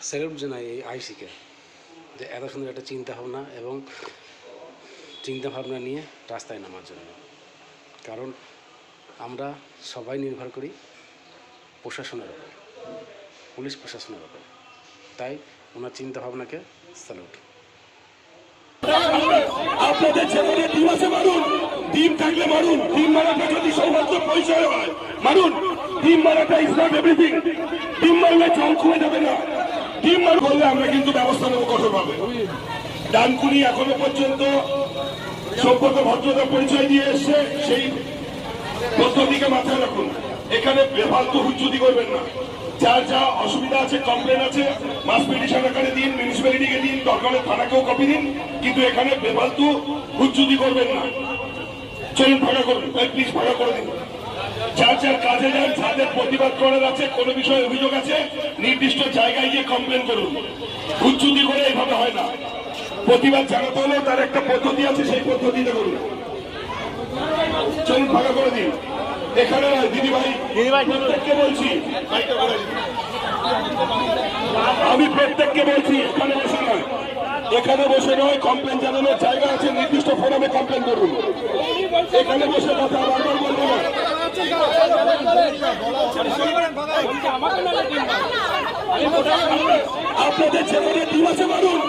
Salute জানাই এই আইসিকে যে এত সুন্দর একটা চিন্তাভাবনা এবং চিন্তাভাবনা নিয়ে রাস্তায় নামার জন্য। কারণ আমরা সবাই নির্ভর করি প্রশাসনের উপর, পুলিশ প্রশাসনের উপর। তাই ওনার চিন্তাভাবনাকে স্যালুট। আপনাদের ছেলেরা ডিম আছে মারুন, ডিম থাকলে মারুন, ডিম মারাটা যদি সৌভাগ্য পরিচয় হয় মারুন। ডিম মারাটা ইজ নট এভরিথিং। ডিম মারলে জল খুঁয়ে যাবে না। ডিম মার করলে আমরা কিন্তু ব্যবস্থা নেব কঠোরভাবে। ডানকুনি এখনো পর্যন্ত সভ্যত ভদ্রতা পরিচয় দিয়ে এসছে, সেই পদ্ধতিকে মাথায় রাখুন। এখানে বেফালতু হুজ্জুতি করবেন না। যার যা অসুবিধা আছে, কমপ্লেন আছে, মাস পিটিশন আকারে দিন, মিউনিসিপ্যালিটিকে দিন, দরকার থানাকেও কপি দিন, কিন্তু এখানে বেফালতু হুজ্জুতি করবেন না। চলুন ফাঁকা করুন, প্লিজ ফাঁকা করে দিন। যার যার কাজে যান, যাদের প্রতিবাদ করার আছে, কোনো বিষয়ে অভিযোগ আছে, নির্দিষ্ট জায়গায় গিয়ে কমপ্লেন করুন। হুজ্জুতি করে এইভাবে হয় না। প্রতিবাদ জানাতে হলেও তার একটা পদ্ধতি আছে, সেই পদ্ধতিতে করুন। চলুন ফাঁকা করে দিন। এখানে দিদিভাই প্রত্যেককে বলছি, আমি প্রত্যেককে বলছি এখানে বসে নয়, এখানে বসে নয়, কমপ্লেন জানানোর জায়গা আছে, নির্দিষ্ট ফোরামে কমপ্লেন করুন। এখানে বসে কথা বারবার বলবো না। আপনাদের ছেলেরা ডিম আছে মারুন,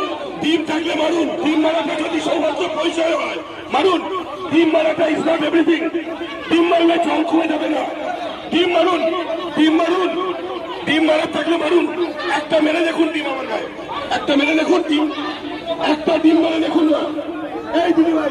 ডিম থাকলে মারুন, ডিম মারাটা যদি সৌভাগ্য পরিচয় হয় মারুন। ডিম মারাটা ইজ নট এভরিথিং। ডিম মারলে জল খুঁয়ে যাবে না। ডিম মারুন, ডিম মারুন, ডিম মারার থাকলে মারুন। একটা মেরে দেখুন ডিম আমার গায়ে, একটা মেরে দেখুন ডিম, একটা ডিম মেরে দেখুন না। এই দিদি ভাই।